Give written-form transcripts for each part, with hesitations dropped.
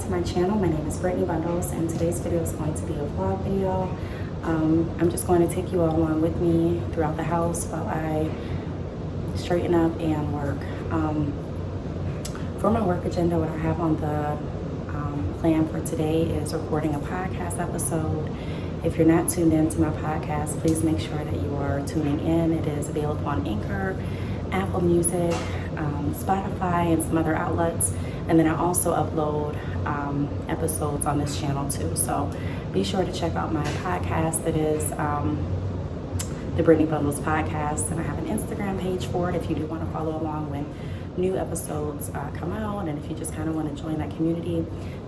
to my channel. My name is Brittany Bundles, and today's video is going to be a vlog video. I'm just going to take you all along with me throughout the house while I straighten up and work. For my work agenda, what I have on the plan for today is recording a podcast episode. If you're not tuned in to my podcast, please make sure that you are tuning in. It is available on Anchor, Apple Music, Spotify, and some other outlets. And then I also upload episodes on this channel too. So be sure to check out my podcast. It is the Brittany Bundles podcast, and I have an Instagram page for it if you do want to follow along when new episodes come out. And if you just kind of want to join that community,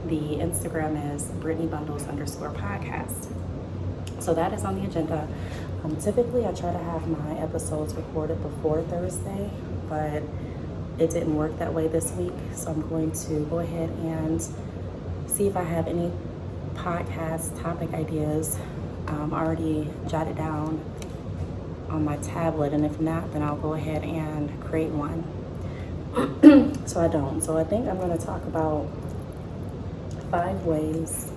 the Instagram is Brittany Bundles _podcast. So that is on the agenda. Typically, I try to have my episodes recorded before Thursday, but it didn't work that way this week. So I'm going to go ahead and see if I have any podcast topic ideas already jotted down on my tablet. And if not, then I'll go ahead and create one. So I don't. So I think I'm going to talk about 5 ways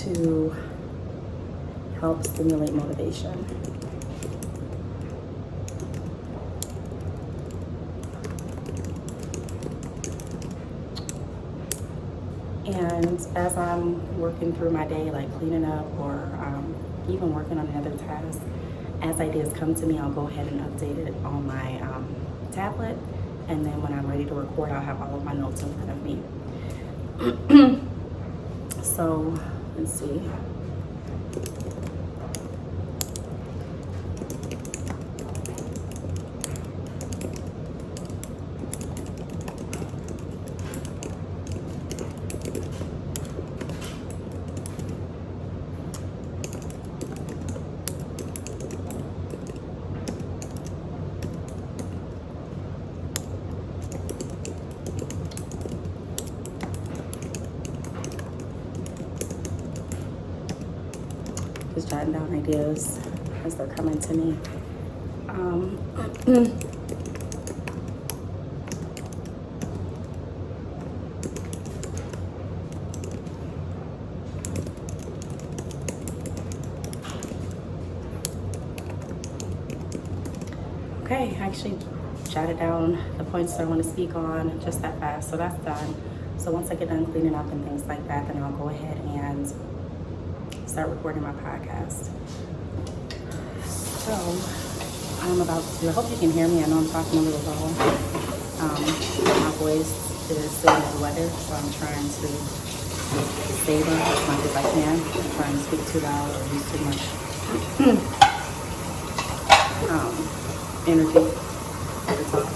to help stimulate motivation. And as I'm working through my day, like cleaning up or even working on another task, as ideas come to me, I'll go ahead and update it on my tablet. And then when I'm ready to record, I'll have all of my notes in front of me. So let's see. Just jotting down ideas as they're coming to me. Okay, I actually jotted down the points that I want to speak on just that fast, so that's done. So once I get done cleaning up and things like that, then I'll go ahead and start recording my podcast. So I'm about to, I hope you can hear me. I know I'm talking a little low. My voice is still under the weather, so I'm trying to savor as much as I can. I'm trying to speak too loud or use too much energy to talk.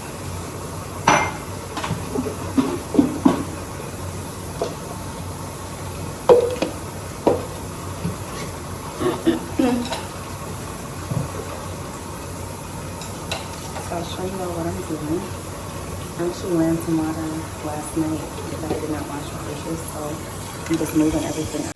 So I'll show you all what I'm doing. I actually ran some water last night because I did not wash my dishes, so I'm just moving everything out.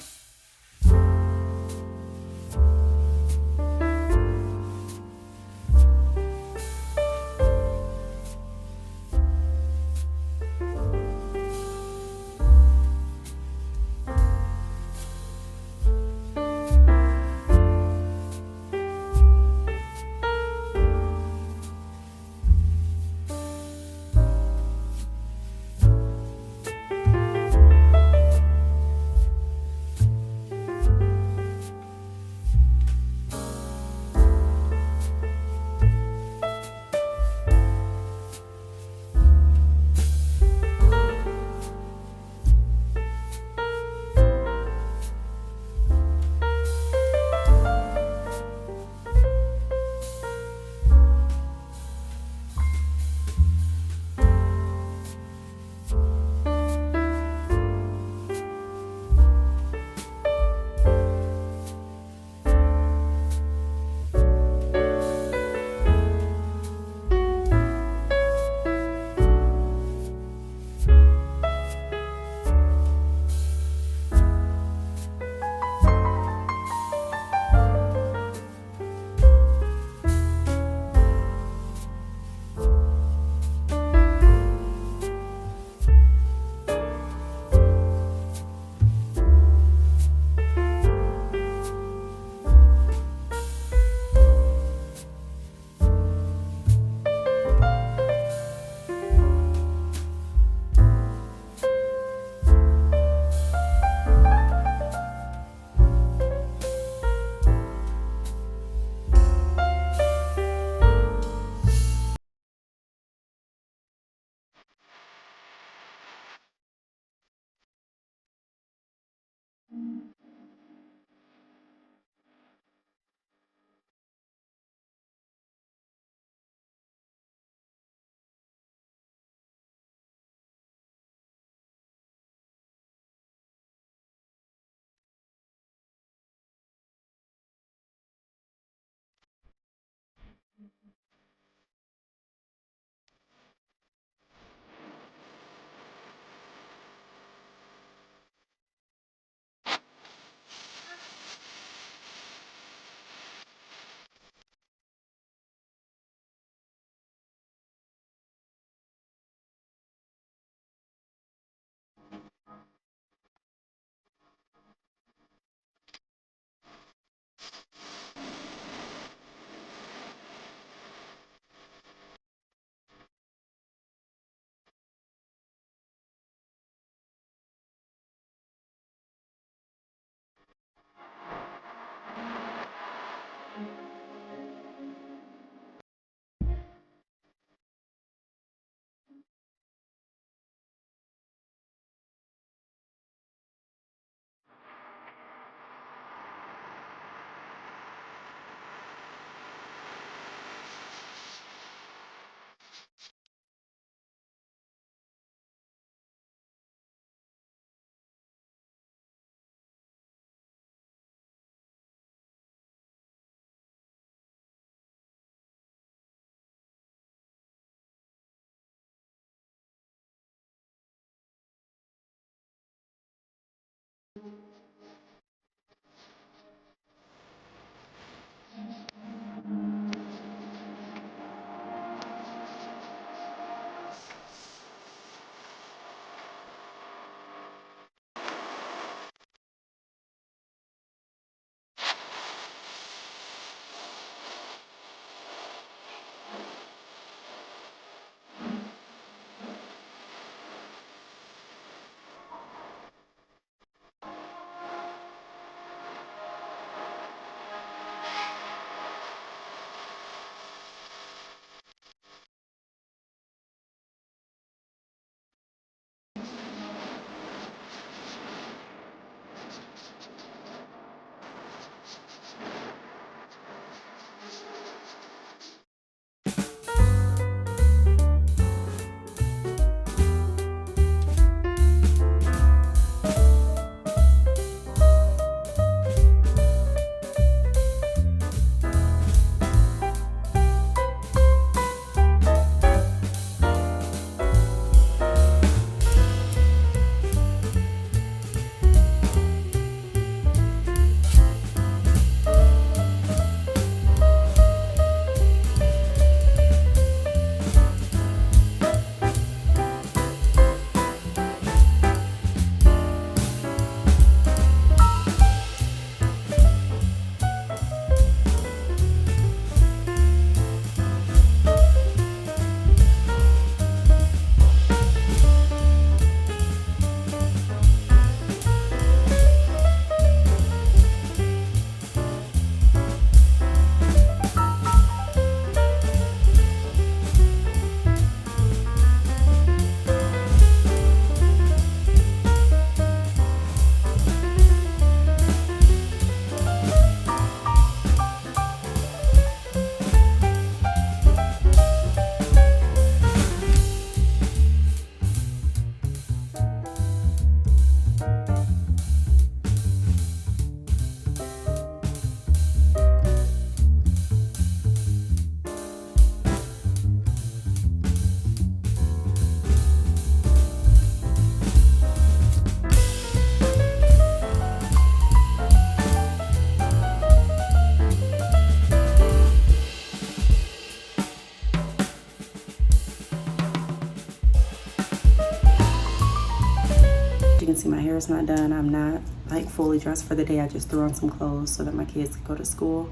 you can see, my hair is not done. I'm not like fully dressed for the day. I just threw on some clothes so that my kids could go to school.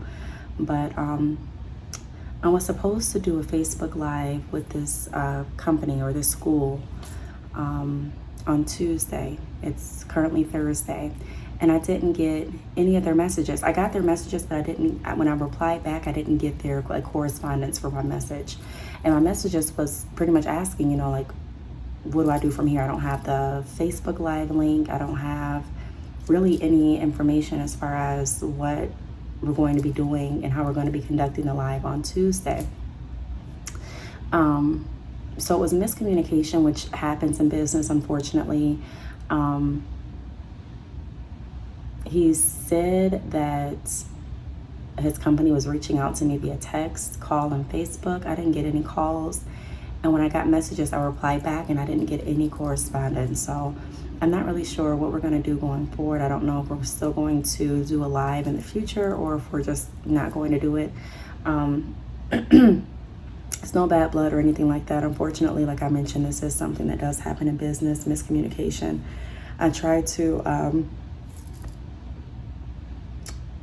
But I was supposed to do a Facebook Live with this company or this school on Tuesday. It's currently Thursday. And I didn't get any of their messages. I got their messages, but I didn't, when I replied back, I didn't get their like correspondence for my message. And my messages was pretty much asking, you know, like, what do I do from here? I don't have the Facebook Live link. I don't have really any information as far as what we're going to be doing and how we're going to be conducting the live on Tuesday. So it was miscommunication, which happens in business, unfortunately. He said that his company was reaching out to me via text, call, and Facebook. I didn't get any calls. And when I got messages, I replied back and I didn't get any correspondence. So I'm not really sure what we're going to do going forward. I don't know if we're still going to do a live in the future or if we're just not going to do it. It's no bad blood or anything like that. Unfortunately, like I mentioned, this is something that does happen in business, miscommunication. I try to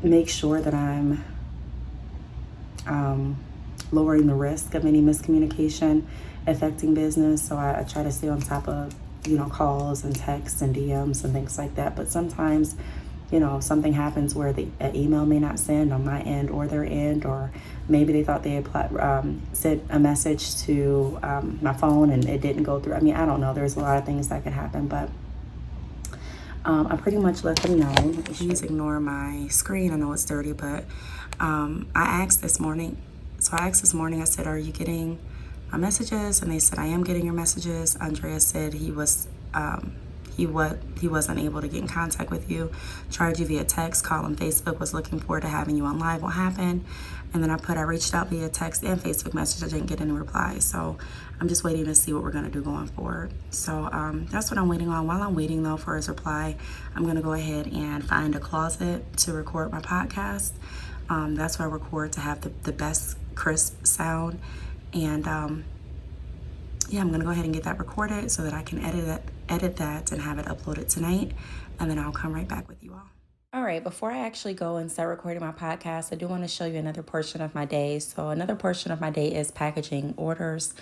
make sure that I'm lowering the risk of any miscommunication affecting business. So I try to stay on top of, you know, calls and texts and DMs and things like that. But sometimes, you know, something happens where the email may not send on my end or their end, or maybe they thought they had sent a message to my phone and it didn't go through. I mean, I don't know. There's a lot of things that could happen, but I pretty much let them know. Please ignore my screen. I know it's dirty, but I asked this morning. So I asked this morning, I said, are you getting my messages? And they said, I am getting your messages. Andrea said he wasn't able to get in contact with you. Tried you via text, call, and Facebook. Was looking forward to having you on live. What happened? And then I reached out via text and Facebook message. I didn't get any replies. So I'm just waiting to see what we're going to do going forward. So that's what I'm waiting on. While I'm waiting, though, for his reply, I'm going to go ahead and find a closet to record my podcast. That's where I record to have the best crisp sound. And yeah, I'm going to go ahead and get that recorded so that I can edit that and have it uploaded tonight. And then I'll come right back with you all. All right, before I actually go and start recording my podcast, I do want to show you another portion of my day. So another portion of my day is packaging orders.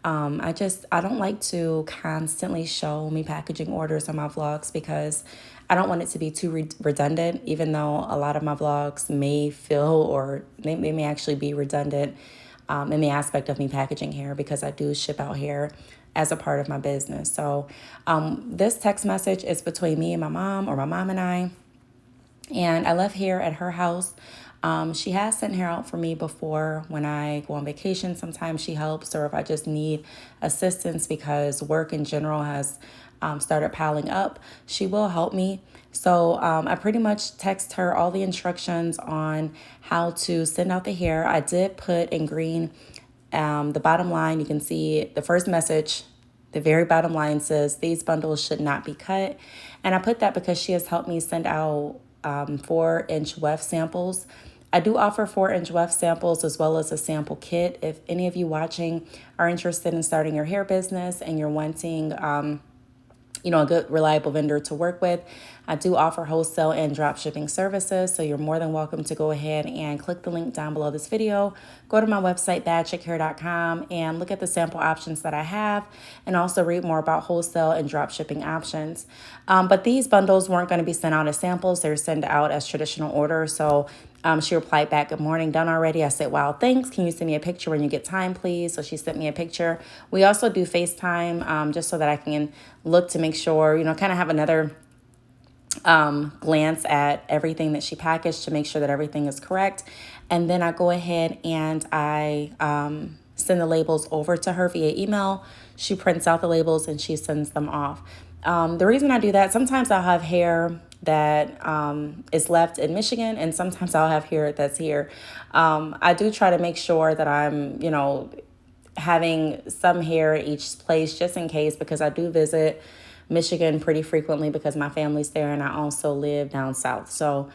I don't like to constantly show me packaging orders on my vlogs because I don't want it to be too redundant, even though a lot of my vlogs may feel or they may actually be redundant in the aspect of me packaging hair, because I do ship out hair as a part of my business. So this text message is between me and my mom, or my mom and I. And I left hair at her house. She has sent hair out for me before when I go on vacation. Sometimes she helps, or if I just need assistance because work in general has started piling up, she will help me. So I pretty much text her all the instructions on how to send out the hair. I did put in green the bottom line. You can see the first message. The very bottom line says these bundles should not be cut. And I put that because she has helped me send out 4-inch weft samples. I do offer 4-inch weft samples as well as a sample kit. If any of you watching are interested in starting your hair business and you're wanting a good reliable vendor to work with, I do offer wholesale and drop shipping services. So you're more than welcome to go ahead and click the link down below this video. Go to my website, badchickhair.com, and look at the sample options that I have, and also read more about wholesale and drop shipping options. But these bundles weren't going to be sent out as samples. They're sent out as traditional orders. So she replied back, good morning, done already. I said, wow, thanks. Can you send me a picture when you get time, please? So she sent me a picture. We also do FaceTime just so that I can look to make sure, kind of have another glance at everything that she packaged to make sure that everything is correct. And then I go ahead and I send the labels over to her via email. She prints out the labels and she sends them off. The reason I do that, sometimes I'll have hair that is left in Michigan, and sometimes I'll have hair that's here. I do try to make sure that I'm, having some hair at each place just in case, because I do visit Michigan pretty frequently because my family's there and I also live down south. So,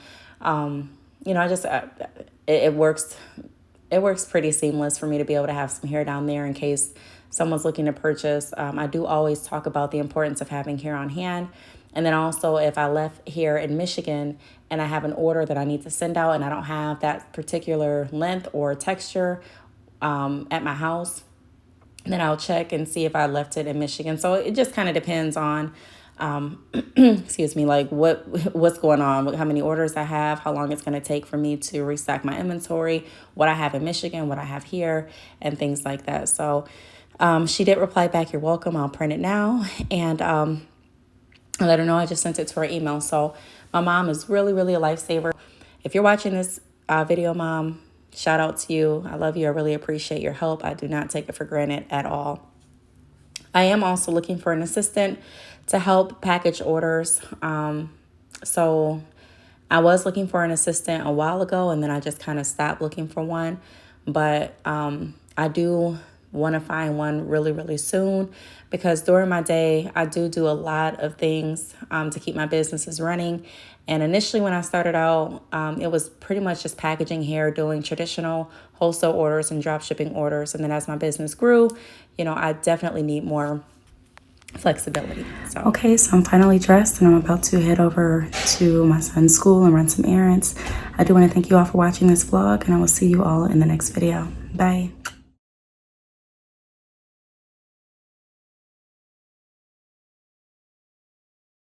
it works pretty seamless for me to be able to have some hair down there in case someone's looking to purchase. I do always talk about the importance of having hair on hand. And then also if I left here in Michigan and I have an order that I need to send out and I don't have that particular length or texture at my house, then I'll check and see if I left it in Michigan. So it just kind of depends on, excuse me, like what's going on, how many orders I have, how long it's going to take for me to restock my inventory, what I have in Michigan, what I have here, and things like that. So she did reply back, "You're welcome. I'll print it now." And I let her know I just sent it to her email. So my mom is really, really a lifesaver. If you're watching this video, Mom, shout out to you. I love you. I really appreciate your help. I do not take it for granted at all. I am also looking for an assistant to help package orders. So I was looking for an assistant a while ago, and then I just kind of stopped looking for one. But I do want to find one really, really soon, because during my day, I do a lot of things to keep my businesses running. And initially when I started out, it was pretty much just packaging hair, doing traditional wholesale orders and drop shipping orders. And then as my business grew, I definitely need more flexibility. So okay, so I'm finally dressed and I'm about to head over to my son's school and run some errands. I do want to thank you all for watching this vlog, and I will see you all in the next video. Bye.